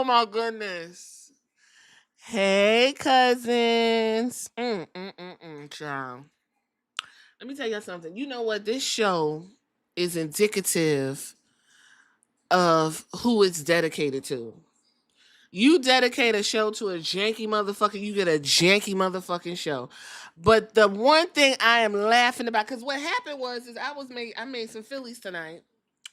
Oh my goodness. Hey, cousins. Child. Let me tell you something. You know what? This show is indicative of who it's dedicated to. You dedicate a show to a janky motherfucker, you get a janky motherfucking show. But the one thing I am laughing about, because what happened was, is I made some Phillies tonight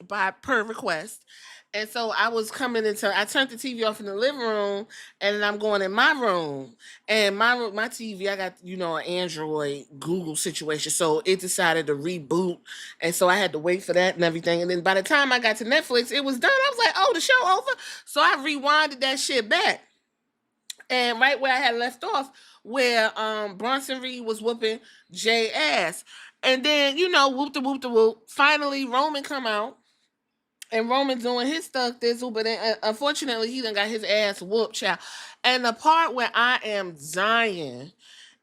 by per request. And so I turned the TV off in the living room, and then I'm going in my room. And my TV, I got, an Android Google situation. So it decided to reboot. And so I had to wait for that and everything. And then by the time I got to Netflix, it was done. I was like, oh, the show over? So I rewinded that shit back. And right where I had left off, where Bronson Reed was whooping Jay ass. And then, whoop the whoop the whoop. Finally, Roman come out. And Roman doing his stuff thizzle, but then, unfortunately he done got his ass whooped, child. And the part where I am dying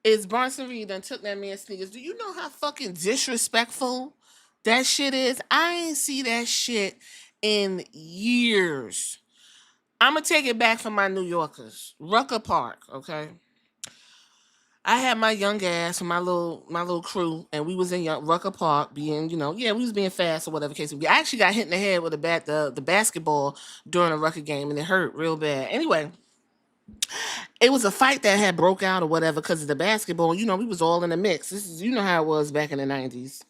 is Bronson Reed done took that man's sneakers. Do you know how fucking disrespectful that shit is? I ain't see that shit in years. I'm gonna take it back from my New Yorkers. Rucker Park, okay? I had my young ass and my little crew, and we was in Rucker Park being, we was being fast or whatever case. I actually got hit in the head with the basketball during a Rucker game, and it hurt real bad. Anyway, it was a fight that had broke out or whatever because of the basketball. We was all in the mix. This is, how it was back in the 90s,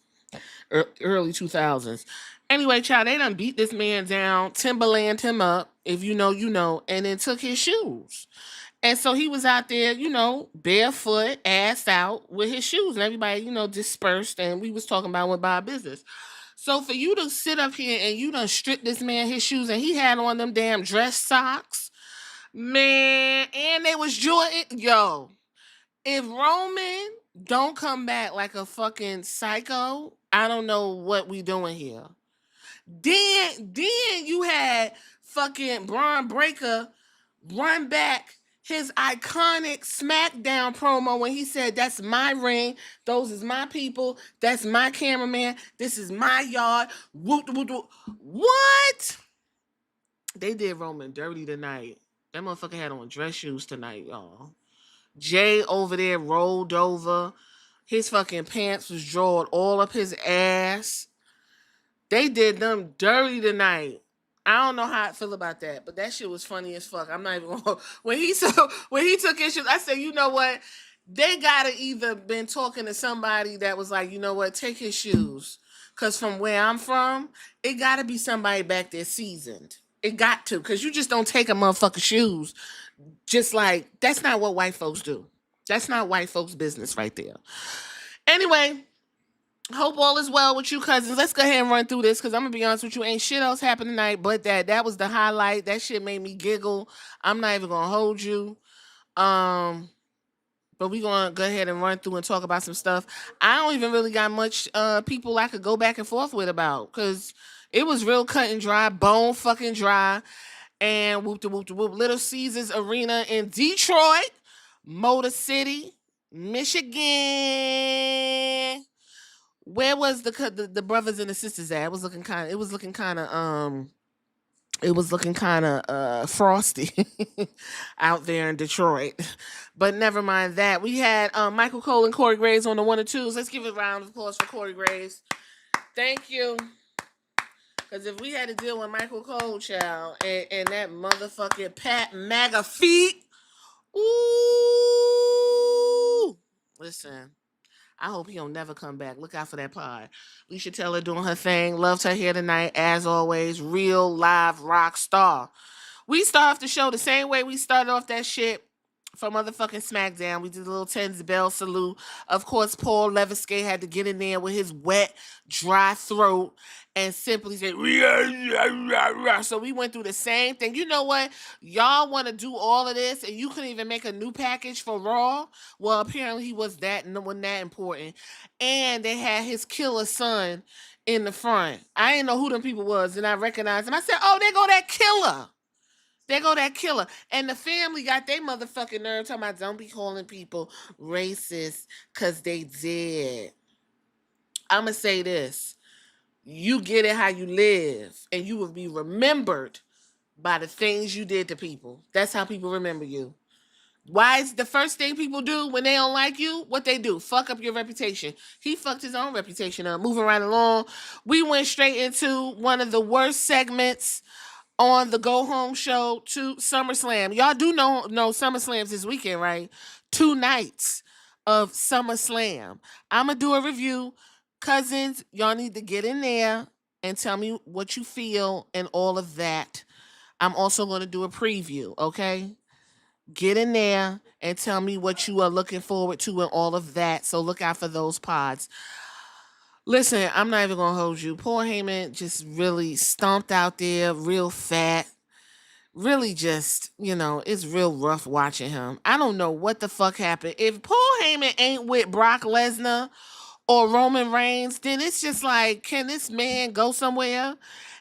early 2000s. Anyway, child, they done beat this man down, Timberland him up, if you know, and then took his shoes. And so he was out there, barefoot, ass out with his shoes, and everybody, dispersed, and we was talking about went by our business. So for you to sit up here and you done strip this man his shoes, and he had on them damn dress socks, man, and they was Jordan. Yo, if Roman don't come back like a fucking psycho, I don't know what we doing here. Then you had fucking Braun Breaker run back his iconic SmackDown promo when he said, "That's my ring. Those is my people. That's my cameraman. This is my yard." Whoop, whoop, whoop. What? They did Roman dirty tonight. That motherfucker had on dress shoes tonight, y'all. Jay over there rolled over. His fucking pants was drawn all up his ass. They did them dirty tonight. I don't know how I feel about that, but that shit was funny as fuck. I'm not even gonna, when he took his shoes, I said, you know what? They gotta either been talking to somebody that was like, you know what, take his shoes. Cause from where I'm from, it gotta be somebody back there seasoned. It got to, cause you just don't take a motherfucker's shoes. Just like, that's not what white folks do. That's not white folks' business right there. Anyway, hope all is well with you, cousins. Let's go ahead and run through this because I'm gonna be honest with you, ain't shit else happened tonight. But that was the highlight. That shit made me giggle. I'm not even gonna hold you. But we gonna go ahead and run through and talk about some stuff. I don't even really got much people I could go back and forth with about because it was real cut and dry, bone fucking dry. And whoop de whoop de whoop. Little Caesars Arena in Detroit, Motor City, Michigan. Where was the brothers and the sisters at? It was looking kind of frosty out there in Detroit. But never mind that. We had Michael Cole and Corey Graves on the 1 and 2s. Let's give a round of applause for Corey Graves. Thank you. Because if we had to deal with Michael Cole, child, and that motherfucking Pat MAGA feet, ooh, listen. I hope he don't never come back. Look out for that pod. Alicia Taylor doing her thing. Loved her here tonight, as always. Real live rock star. We start off the show the same way we started off that shit from motherfucking SmackDown. We did a little Tens Bell salute. Of course, Paul Leviskay had to get in there with his wet, dry throat and simply say, so we went through the same thing. You know what? Y'all want to do all of this and you couldn't even make a new package for Raw? Well, apparently he wasn't that important. And they had his killer son in the front. I didn't know who them people was, and I recognized him. I said, oh, there go that killer. There go that killer. And the family got their motherfucking nerve talking about don't be calling people racist because they did. I'm going to say this. You get it how you live, and you will be remembered by the things you did to people. That's how people remember you. Why is the first thing people do when they don't like you? What they do? Fuck up your reputation. He fucked his own reputation up. Moving right along, we went straight into one of the worst segments on the Go Home show to SummerSlam. Y'all do know SummerSlam's this weekend, right? 2 nights of SummerSlam. I'm going to do a review. Cousins, y'all need to get in there and tell me what you feel and all of that. I'm also going to do a preview, okay? Get in there and tell me what you are looking forward to and all of that. So look out for those pods. Listen, I'm not even going to hold you. Paul Heyman just really stomped out there, real fat. Really just, it's real rough watching him. I don't know what the fuck happened. If Paul Heyman ain't with Brock Lesnar or Roman Reigns, then it's just like, can this man go somewhere?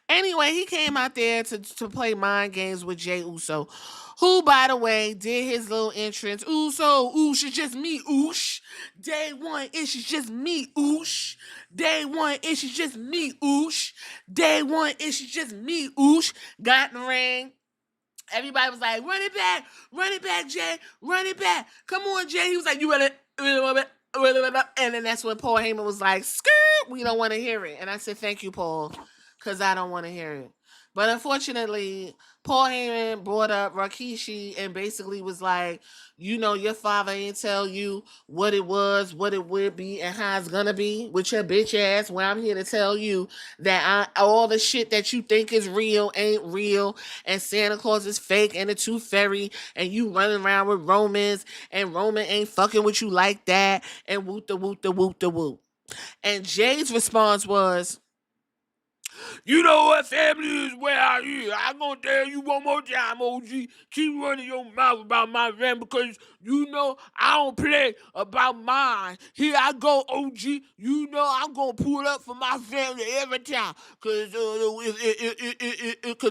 Anyway, he came out there to play mind games with Jey Uso, who, by the way, did his little entrance. Uso, oosh, it's just me, oosh. Day one, it's just me, oosh. Day one, it's just me, oosh. Day one, it's just me, oosh. Got in the ring. Everybody was like, run it back, Jey, run it back. Come on, Jey. He was like, you ready? And then that's when Paul Heyman was like, skirt, we don't want to hear it. And I said, thank you, Paul, because I don't want to hear it. But unfortunately, Paul Heyman brought up Rikishi and basically was like, your father ain't tell you what it was, what it would be, and how it's gonna be with your bitch ass. Well, I'm here to tell you that all the shit that you think is real ain't real, and Santa Claus is fake and the tooth fairy, and you running around with Romans, and Roman ain't fucking with you like that, and whoop the whoop the whoop the whoop. And Jay's response was, you know what family is where I is. I'm going to tell you one more time, OG. Keep running your mouth about my family because I don't play about mine. Here I go, OG. I'm going to pull up for my family every time. Because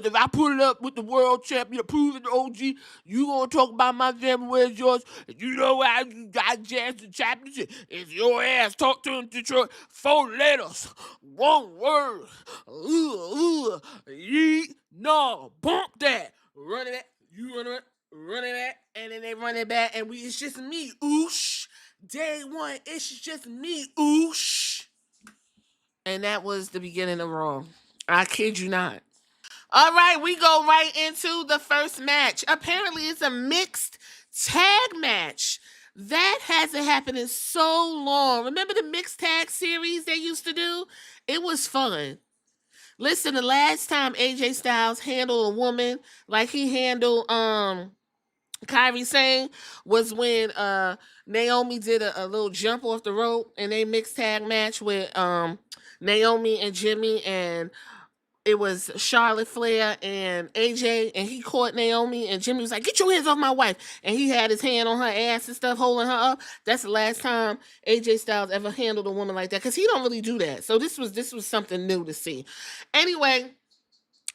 if I pull it up with the world champion, prove it to OG, you going to talk about my family, where's yours? You know where I got Jazz the championship? It's your ass. Talk to him, Detroit. 4 letters. 1 word. No, bump that. Run it back. You run it back. And then they run it back. And it's just me, oosh. Day one, it's just me, oosh. And that was the beginning of Raw. I kid you not. All right, we go right into the first match. Apparently, it's a mixed tag match. That hasn't happened in so long. Remember the mixed tag series they used to do? It was fun. Listen, the last time AJ Styles handled a woman like he handled Kairi Sane was when Naomi did a little jump off the rope and they mixed tag match with Naomi and Jimmy, and it was Charlotte Flair and AJ, and he caught Naomi, and Jimmy was like, get your hands off my wife. And he had his hand on her ass and stuff, holding her up. That's the last time AJ Styles ever handled a woman like that, because he don't really do that. So this was something new to see. Anyway,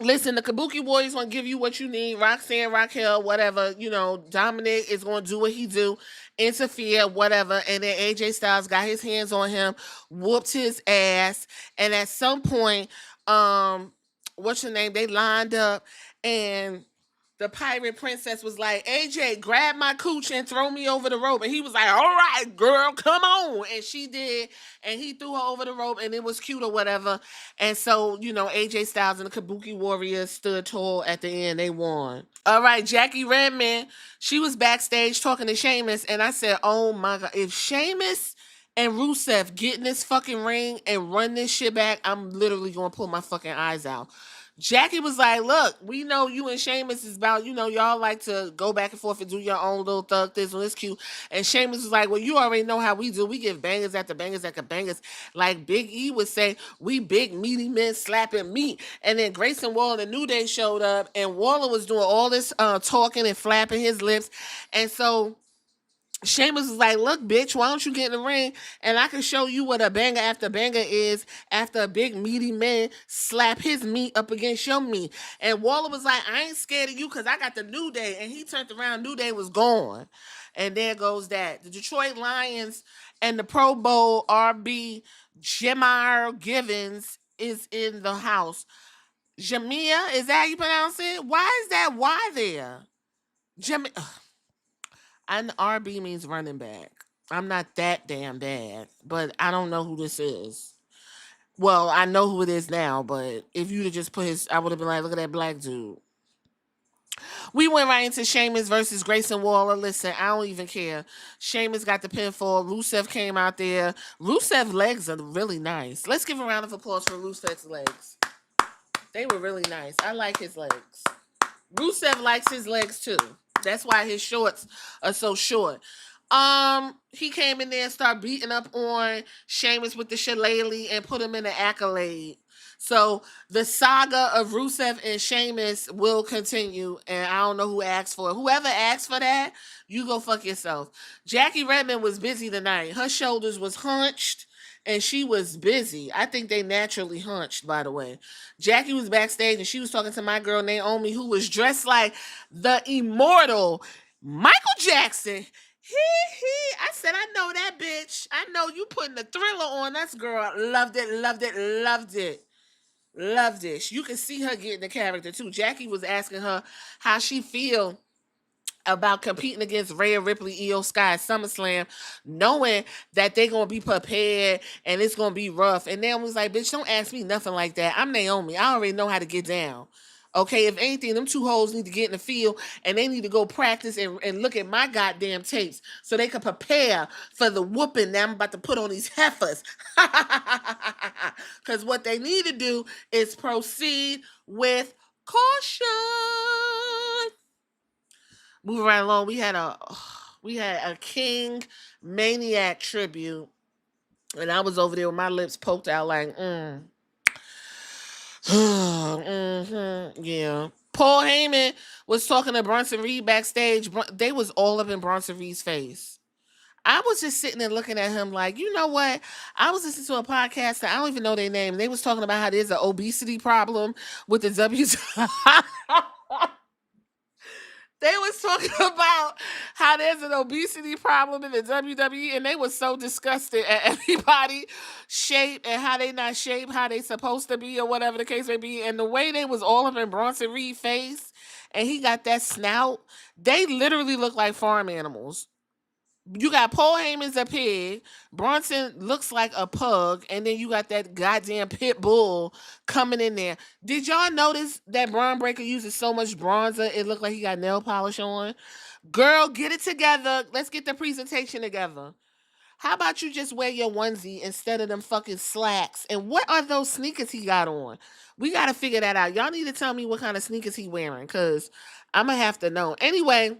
listen, the Kabuki Warriors going to give you what you need. Roxanne, Raquel, whatever, Dominic is going to do what he do, interfere, whatever. And then AJ Styles got his hands on him, whooped his ass. And at some point, what's your name? They lined up, and the pirate princess was like, AJ, grab my cooch and throw me over the rope. And he was like, all right, girl, come on. And she did. And he threw her over the rope, and it was cute or whatever. And so, AJ Styles and the Kabuki Warriors stood tall at the end. They won. All right, Jackie Redmond, she was backstage talking to Sheamus. And I said, oh my God, if Sheamus and Rusev get in this fucking ring and run this shit back, I'm literally going to pull my fucking eyes out. Jackie was like, look, we know you and Sheamus is about, y'all like to go back and forth and do your own little thug this one. It's cute. And Sheamus was like, well, you already know how we do. We give bangers after bangers after bangers. Like Big E would say, we big meaty men slapping meat. And then Grayson Waller and New Day showed up, and Waller was doing all this talking and flapping his lips. And so Sheamus was like, look, bitch, why don't you get in the ring and I can show you what a banger after banger is after a big meaty man slap his meat up against your meat. And Waller was like, I ain't scared of you because I got the New Day. And he turned around, New Day was gone. And there goes that. The Detroit Lions and the Pro Bowl RB Jamar Givens is in the house. Jamia, is that how you pronounce it? Why is that Y there? Jamia. And RB means running back. I'm not that damn bad, but I don't know who this is. Well, I know who it is now, but if you'd have just put his, I would have been like, look at that black dude. We went right into Sheamus versus Grayson Waller. Listen, I don't even care. Sheamus got the pinfall. Rusev came out there. Rusev's legs are really nice. Let's give a round of applause for Rusev's legs. They were really nice. I like his legs. Rusev likes his legs too. That's why his shorts are so short. He came in there and started beating up on Sheamus with the shillelagh and put him in an accolade. So the saga of Rusev and Sheamus will continue, and I don't know who asked for it. Whoever asked for that, you go fuck yourself. Jackie Redmond was busy tonight. Her shoulders was hunched, and she was busy. I think they naturally hunched, by the way. Jackie was backstage, and she was talking to my girl Naomi, who was dressed like the immortal Michael Jackson. I said, I know that bitch. I know you putting the Thriller on us, girl. Loved it, loved it, loved it. Loved it. You can see her getting the character too. Jackie was asking her how she feel about competing against Rhea Ripley, Io Sky at SummerSlam, knowing that they're going to be prepared and it's going to be rough. And Naomi was like, bitch, don't ask me nothing like that. I'm Naomi. I already know how to get down. Okay, if anything, them two hoes need to get in the field and they need to go practice and look at my goddamn tapes so they can prepare for the whooping that I'm about to put on these heifers. Because what they need to do is proceed with caution. Moving right along, we had a King Maniac tribute, and I was over there with my lips poked out like, yeah. Paul Heyman was talking to Bronson Reed backstage. They was all up in Bronson Reed's face. I was just sitting there looking at him like, you know what? I was listening to a podcast that I don't even know their name. They was talking about how there's an obesity problem with the W. They was talking about how there's an obesity problem in the WWE, and they was so disgusted at everybody shape and how they not shaped how they supposed to be or whatever the case may be. And the way they was all up in Bronson Reed's face, and he got that snout, they literally look like farm animals. You got Paul Heyman's a pig, Bronson looks like a pug, and then you got that goddamn pit bull coming in there. Did y'all notice that Braun Breaker uses so much bronzer it looked like he got nail polish on? Girl, get it together. Let's get the presentation together. How about you just wear your onesie instead of them fucking slacks? And what are those sneakers he got on? We got to figure that out. Y'all need to tell me what kind of sneakers he wearing, because I'm going to have to know. Anyway,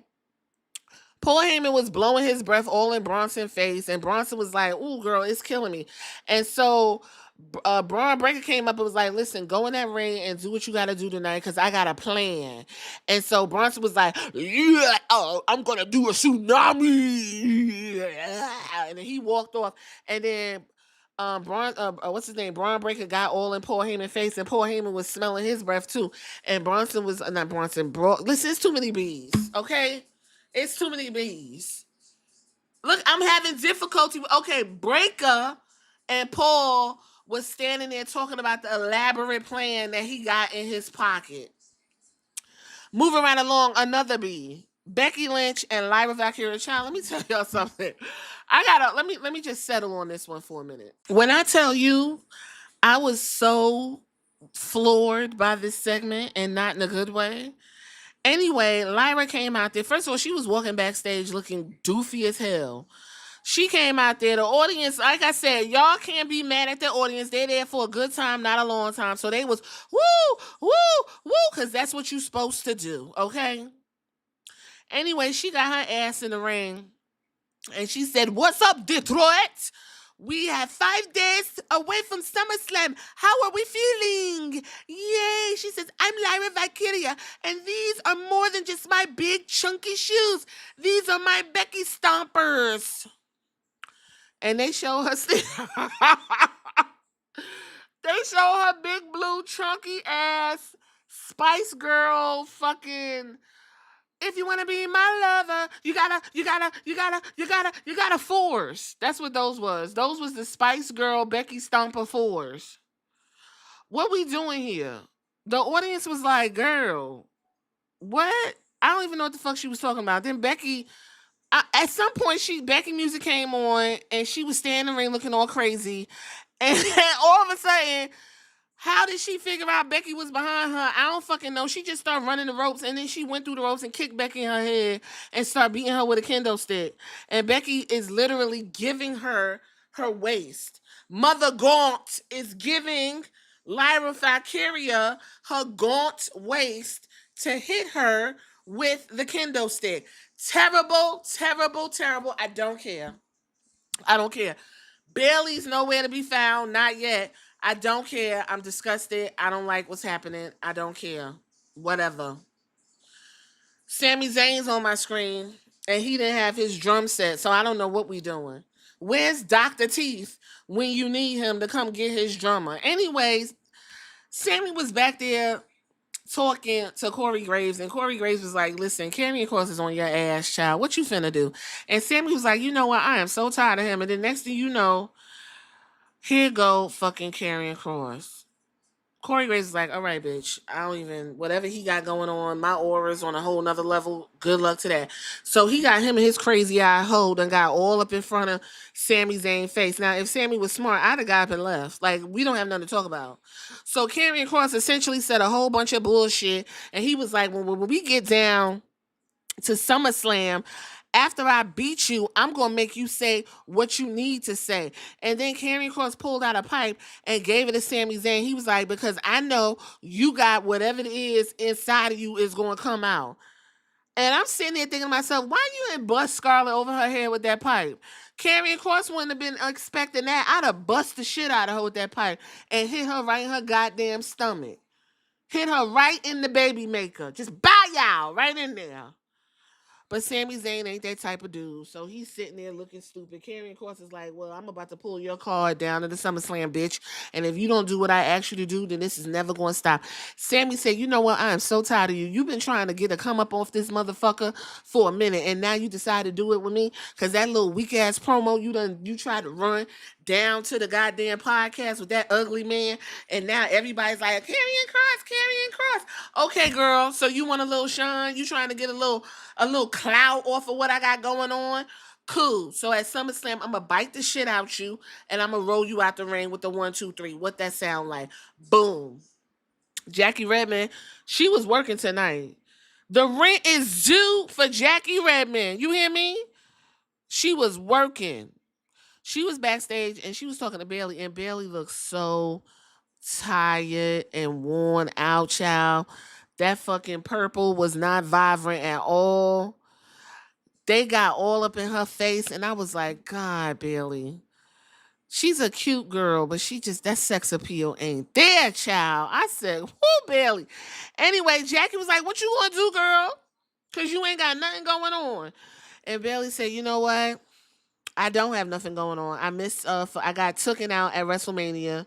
Paul Heyman was blowing his breath all in Bronson's face, and Bronson was like, ooh, girl, it's killing me. And so Braun Breaker came up and was like, listen, go in that ring and do what you got to do tonight because I got a plan. And so Bronson was like, yeah, I'm going to do a tsunami. And then he walked off. And then what's his name? Braun Breaker got all in Paul Heyman's face, and Paul Heyman was smelling his breath too. And Bronson was, not Bronson, listen, it's too many bees, okay? It's too many bees. Look, I'm having difficulty. Okay, Breaker and Paul was standing there talking about the elaborate plan that he got in his pocket. Moving right along, another bee. Becky Lynch and Lyra Valkyria. Child, let me tell y'all something. Let me just settle on this one for a minute. When I tell you, I was so floored by this segment, and not in a good way. Anyway, Lyra came out there. First of all, she was walking backstage looking doofy as hell. She came out there. The audience, like I said, y'all can't be mad at the audience. They're there for a good time, not a long time. So they was woo, woo, woo, because that's what you're supposed to do, okay? Anyway, she got her ass in the ring, and she said, what's up, Detroit? We have 5 days away from SummerSlam. How are we feeling? Yay. She says, I'm Lyra Valkyria, and these are more than just my big chunky shoes. These are my Becky stompers. And they show her they show her big blue chunky ass Spice Girl fucking, if you want to be my lover, you gotta force. That's what those was. Those was the Spice Girl Becky Stomper fours. What we doing here? The audience was like, girl, what? I don't even know what the fuck she was talking about. Then Becky, at some point, Becky music came on and she was standing in the ring looking all crazy. And then all of a sudden, how did she figure out Becky was behind her? I don't fucking know. She just started running the ropes and then she went through the ropes and kicked Becky in her head and started beating her with a kendo stick. And Becky is literally giving her waist. Mother Gaunt is giving Lyra Valkyria her gaunt waist to hit her with the kendo stick. Terrible, terrible, terrible. I don't care. I don't care. Bayley's nowhere to be found. Not yet. I don't care. I'm disgusted. I don't like what's happening. I don't care. Whatever. Sami Zayn's on my screen, and he didn't have his drum set, so I don't know what we doing. Where's Dr. Teeth when you need him to come get his drummer? Anyways, Sami was back there talking to Corey Graves, and Corey Graves was like, listen, Karrion Kross is on your ass, child. What you finna do? And Sami was like, you know what? I am so tired of him. And then next thing you know, here go fucking Karrion Kross. Corey Graves is like, all right, bitch. I don't even, whatever he got going on, my aura's on a whole nother level. Good luck to that. So he got him and his crazy eye hold and got all up in front of Sami Zayn's face. Now, if Sami was smart, I'd have got up and left. Like, we don't have nothing to talk about. So Karrion Kross essentially said a whole bunch of bullshit. And he was like, when we get down to SummerSlam, after I beat you, I'm going to make you say what you need to say. And then Karrion Kross pulled out a pipe and gave it to Sami Zayn. He was like, because I know you got whatever it is inside of you is going to come out. And I'm sitting there thinking to myself, why you didn't bust Scarlett over her head with that pipe? Karrion Kross wouldn't have been expecting that. I'd have bust the shit out of her with that pipe and hit her right in her goddamn stomach. Hit her right in the baby maker. Just bow y'all right in there. But Sami Zayn ain't that type of dude. So he's sitting there looking stupid. Karrion Kross is like, well, I'm about to pull your card down to the SummerSlam, bitch. And if you don't do what I asked you to do, then this is never going to stop. Sami said, you know what? I am so tired of you. You've been trying to get a come up off this motherfucker for a minute. And now you decide to do it with me? Because that little weak ass promo you tried to run down to the goddamn podcast with that ugly man. And now everybody's like, Karrion Kross, Karrion Kross. Okay, girl. So you want a little shine? You trying to get a little clout off of what I got going on? Cool. So at SummerSlam, I'm gonna bite the shit out you and I'm gonna roll you out the ring with the 1, 2, 3. What that sound like? Boom. Jackie Redmond, she was working tonight. The rent is due for Jackie Redmond. You hear me? She was working. She was backstage and she was talking to Bayley, and Bayley looked so tired and worn out, child. That fucking purple was not vibrant at all. They got all up in her face, and I was like, God, Bayley. She's a cute girl, but she just, that sex appeal ain't there, child. I said, whoo, Bayley. Anyway, Jackie was like, what you gonna do, girl? Because you ain't got nothing going on. And Bayley said, you know what? I don't have nothing going on. I got taken out at WrestleMania.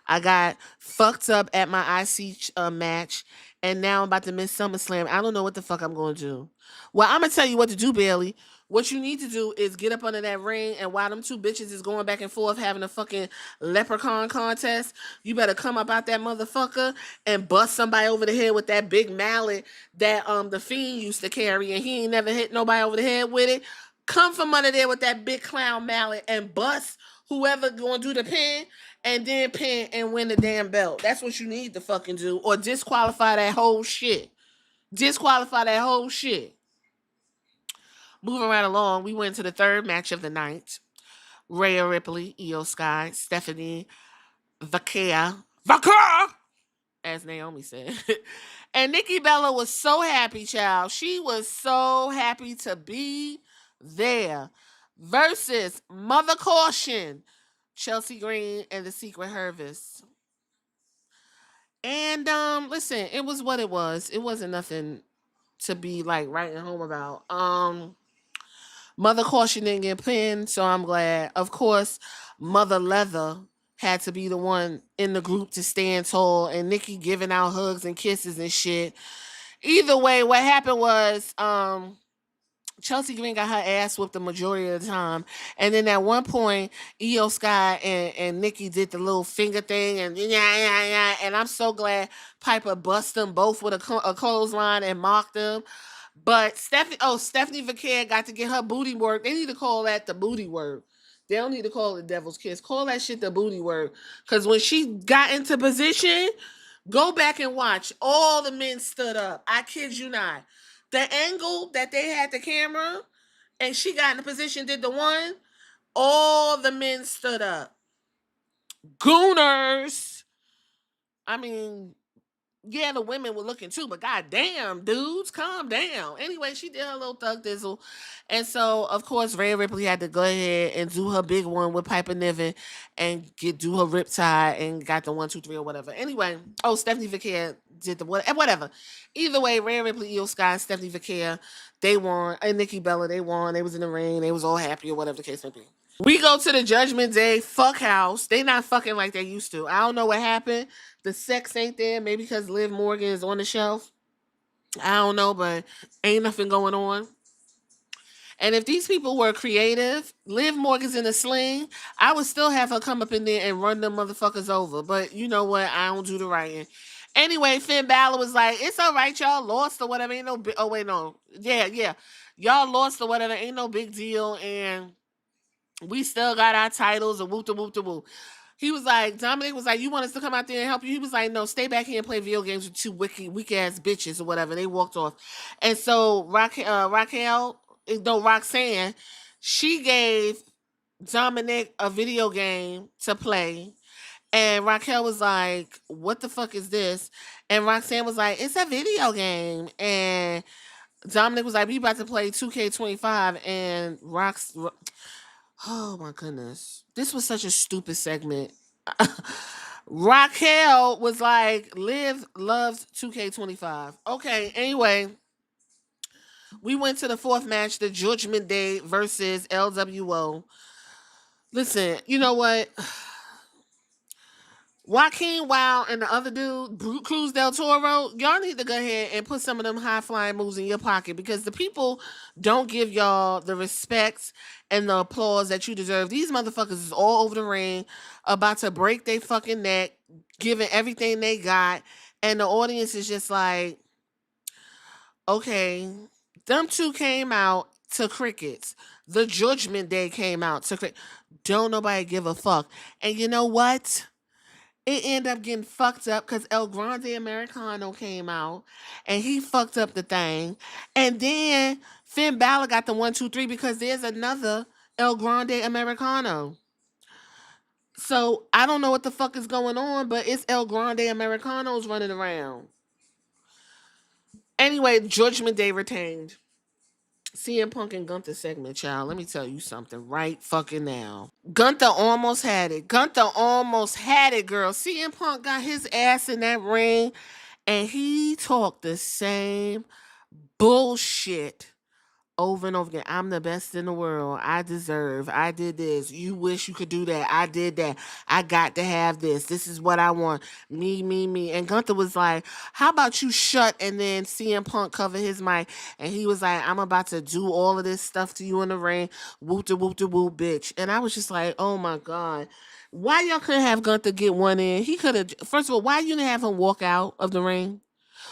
I got fucked up at my IC match, and now I'm about to miss SummerSlam. I don't know what the fuck I'm going to do. Well, I'm going to tell you what to do, Bayley. What you need to do is get up under that ring, and while them two bitches is going back and forth having a fucking leprechaun contest, you better come up out that motherfucker and bust somebody over the head with that big mallet that the Fiend used to carry, and he ain't never hit nobody over the head with it. Come from under there with that big clown mallet and bust whoever going to do the pin, and then pin and win the damn belt. That's what you need to fucking do, or disqualify that whole shit. Disqualify that whole shit. Moving right along, we went to the third match of the night. Rhea Ripley, Io Sky, Stephanie Vaquera, as Naomi said. And Nikki Bella was so happy, child. She was so happy to be there. Versus Mother Caution, Chelsea Green and the Secret Harvest. And listen, it was what it was. It wasn't nothing to be like writing home about. Mother Caution didn't get pinned, so I'm glad. Of course, Mother Leather had to be the one in the group to stand tall, and Nikki giving out hugs and kisses and shit. Either way, what happened was Chelsea Green got her ass whooped the majority of the time. And then at one point, Io Sky and Nikki did the little finger thing and yeah. And I'm so glad Piper bust them both with a clothesline and mocked them. But Stephanie Vaquer got to get her booty work. They need to call that the booty work. They don't need to call it Devil's Kiss. Call that shit the booty work. Because when she got into position, go back and watch. All the men stood up. I kid you not. The angle that they had the camera and she got in a position, did the one, all the men stood up. Gooners. I mean, yeah, the women were looking too, but goddamn, dudes, calm down. Anyway, she did her little thug dizzle. And so, of course, Rhea Ripley had to go ahead and do her big one with Piper Niven and do her riptide and got the 1, 2, 3 or whatever. Anyway, Stephanie Vaquer did the whatever. Either way, Rhea Ripley, Io Sky, and Stephanie Vaquer, they won. And Nikki Bella, they won. They was in the ring. They was all happy or whatever the case may be. We go to the Judgment Day fuck house. They not fucking like they used to. I don't know what happened. The sex ain't there. Maybe because Liv Morgan is on the shelf. I don't know, but ain't nothing going on. And if these people were creative, Liv Morgan's in a sling, I would still have her come up in there and run them motherfuckers over. But you know what? I don't do the writing. Anyway, Finn Balor was like, it's all right, y'all lost or whatever. Ain't no oh, wait, no. Yeah. Y'all lost or whatever. Ain't no big deal. And we still got our titles and whoop to whoop to whoop. He was like, Dominic was like, you want us to come out there and help you? He was like, no, stay back here and play video games with two weak ass bitches or whatever. They walked off. And so Roxanne, she gave Dominic a video game to play. And Raquel was like, what the fuck is this? And Roxanne was like, it's a video game. And Dominic was like, we about to play 2K25. And oh my goodness. This was such a stupid segment. Raquel was like, Liv loves 2K25. Okay, anyway. We went to the fourth match, the Judgment Day versus LWO. Listen, you know what? Joaquin Wild and the other dude, Cruz del Toro, y'all need to go ahead and put some of them high-flying moves in your pocket because the people don't give y'all the respect and the applause that you deserve. These motherfuckers is all over the ring, about to break their fucking neck, giving everything they got, and the audience is just like, okay, them two came out to crickets. The Judgment Day came out to crickets. Don't nobody give a fuck. And you know what? It ended up getting fucked up because El Grande Americano came out and he fucked up the thing. And then Finn Balor got the 1, 2, 3 because there's another El Grande Americano. So I don't know what the fuck is going on, but it's El Grande Americanos running around. Anyway, Judgment Day retained. CM Punk and Gunther segment, child. Let me tell you something right fucking now. Gunther almost had it. Girl. CM Punk got his ass in that ring and he talked the same bullshit over and over again. I'm the best in the world. I did this. You wish you could do that. I did that. I got to have this. This is what I want. Me. And Gunther was like, how about you shut? And then CM Punk covered his mic and he was like, I'm about to do all of this stuff to you in the ring. Whoop de whoop, bitch. And I was just like, oh my God. Why y'all couldn't have Gunther get one in? He could have, first of all, why you didn't have him walk out of the ring?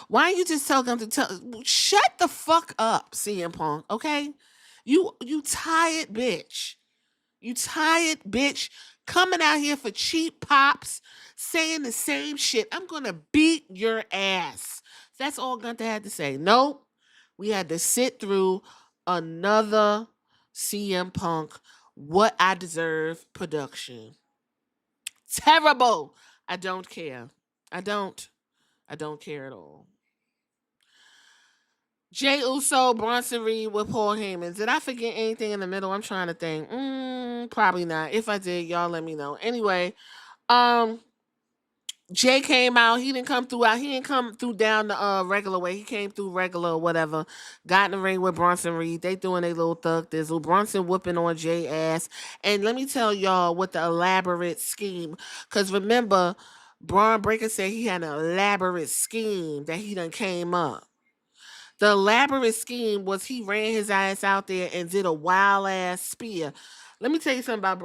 Why don't you just tell them to shut the fuck up, CM Punk, okay? You tired bitch. You tired bitch coming out here for cheap pops, saying the same shit. I'm gonna beat your ass. That's all Gunther had to say. Nope. We had to sit through another CM Punk What I Deserve production. Terrible. I don't care. I don't care at all. Jey Uso, Bronson Reed with Paul Heyman. Did I forget anything in the middle? I'm trying to think. Probably not. If I did, y'all let me know. Anyway, Jay came out. He didn't come through out. He didn't come through down the regular way. He came through regular or whatever. Got in the ring with Bronson Reed. They doing a little thug thizzle. Bronson whooping on Jay ass. And let me tell y'all what the elaborate scheme. Because remember, Braun Breaker said he had an elaborate scheme that he done came up. The elaborate scheme was he ran his ass out there and did a wild ass spear. Let me tell you something about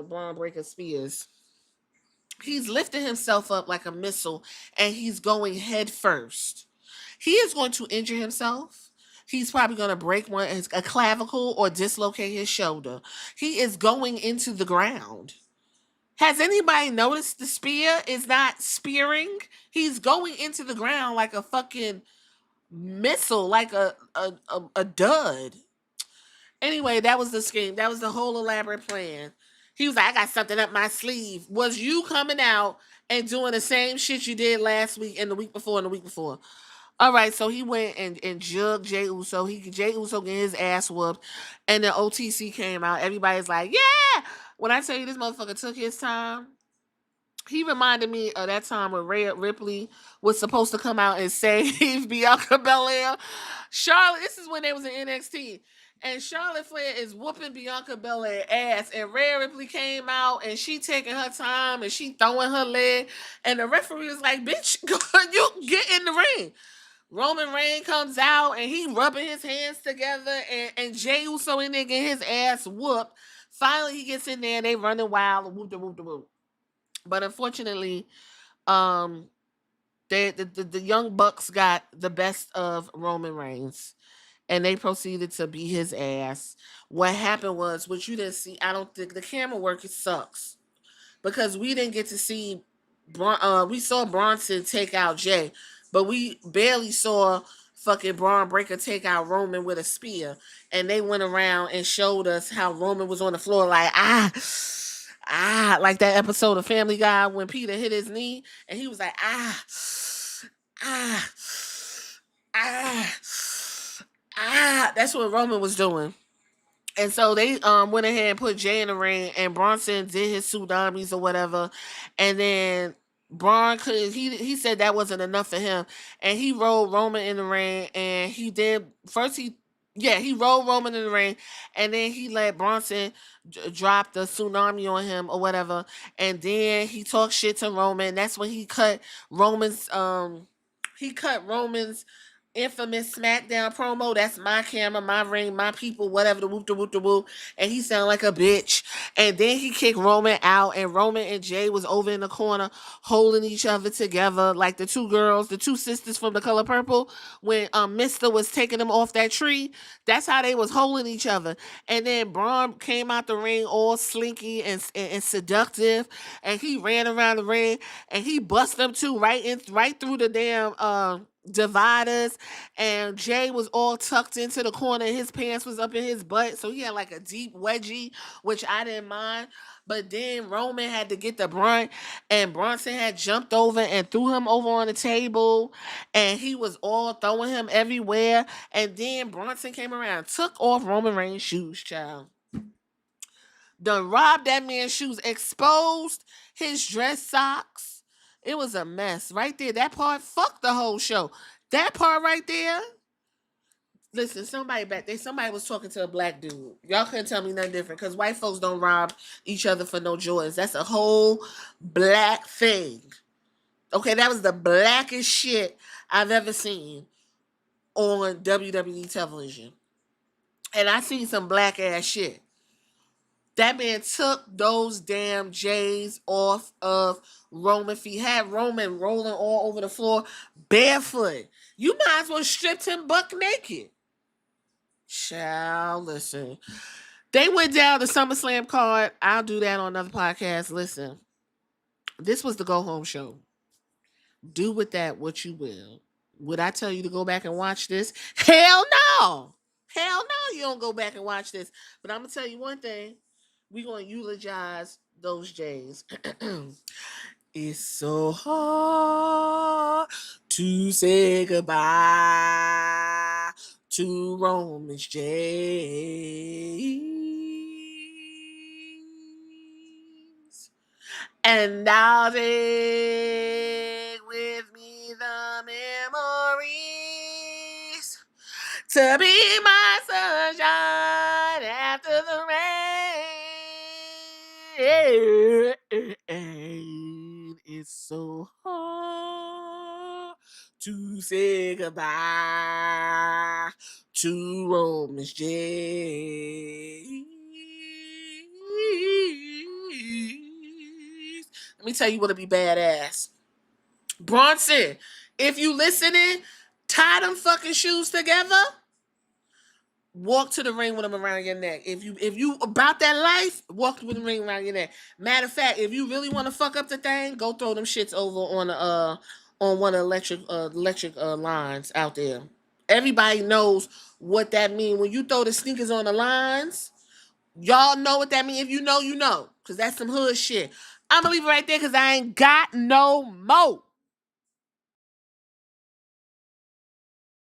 Braun Breaker Spears. He's lifting himself up like a missile and he's going head first. He is going to injure himself. He's probably going to break a clavicle or dislocate his shoulder. He is going into the ground. Has anybody noticed the spear is not spearing? He's going into the ground like a fucking missile, like a dud. Anyway, that was the scheme. That was the whole elaborate plan. He was like, I got something up my sleeve. Was you coming out and doing the same shit you did last week and the week before and the week before? All right, so he went and jugged Jey Uso. Jey Uso getting his ass whooped, and the OTC came out. Everybody's like, yeah. When I tell you this motherfucker took his time, he reminded me of that time when Rhea Ripley was supposed to come out and save Bianca Belair. Charlotte, this is when they was in NXT. And Charlotte Flair is whooping Bianca Belair ass. And Rhea Ripley came out and she taking her time and she throwing her leg. And the referee was like, bitch, you get in the ring. Roman Reigns comes out and he rubbing his hands together. And Jey Uso in there getting his ass whooped. Finally, he gets in there and they running wild. Whoop, whoop, whoop. But unfortunately, the Young Bucks got the best of Roman Reigns, and they proceeded to beat his ass. What happened was, which you didn't see, I don't think the camera work sucks because we didn't get to see. We saw Bronson take out Jay, but we barely saw fucking Braun Breaker take out Roman with a spear, and they went around and showed us how Roman was on the floor like like that episode of Family Guy when Peter hit his knee and he was like ah, ah. That's what Roman was doing. And so they went ahead and put Jay in the ring, and Bronson did his tsunamis or whatever, and then Braun could he said that wasn't enough for him, and he rolled Roman in the ring, and he rolled Roman in the ring, and then he let Bronson drop the tsunami on him or whatever, and then he talked shit to Roman. That's when Roman's he cut Roman's infamous SmackDown promo. That's my camera, my ring, my people, whatever, the whoop. And he sounded like a bitch. And then he kicked Roman out, and Roman and Jay was over in the corner holding each other together like the two girls, the two sisters from The Color Purple. When Mister was taking them off that tree, that's how they was holding each other. And then Braun came out the ring all slinky and seductive, and he ran around the ring and he bust them too right through the damn dividers, and Jay was all tucked into the corner. His pants was up in his butt, so he had like a deep wedgie, which I didn't mind. But then Roman had to get the brunt, and Bronson had jumped over and threw him over on the table, and he was all throwing him everywhere. And then Bronson came around, took off Roman Reigns' shoes, child. Done robbed that man's shoes, exposed his dress socks. It was a mess right there. That part, fuck the whole show. That part right there. Listen, somebody was talking to a black dude. Y'all couldn't tell me nothing different because white folks don't rob each other for no Jordans. That's a whole black thing. Okay, that was the blackest shit I've ever seen on WWE television. And I seen some black ass shit. That man took those damn J's off of Roman feet. Had Roman rolling all over the floor barefoot. You might as well stripped him buck naked. Child, listen. They went down the SummerSlam card. I'll do that on another podcast. Listen, this was the go home show. Do with that what you will. Would I tell you to go back and watch this? Hell no. Hell no, you don't go back and watch this. But I'm going to tell you one thing. We're going to eulogize those J's. It's so hard to say goodbye to Roman's J's. And I'll take with me the memories to be my sunshine after the rain. It's so hard to say goodbye to Romans J. Let me tell you what'll be badass. Bronson, if you listening, tie them fucking shoes together. Walk to the ring with them around your neck. If you about that life, walk with the ring around your neck. Matter of fact, if you really want to fuck up the thing, go throw them shits over on one of the electric lines out there. Everybody knows what that means. When you throw the sneakers on the lines, y'all know what that means. If you know, you know. Because that's some hood shit. I'm going to leave it right there because I ain't got no more.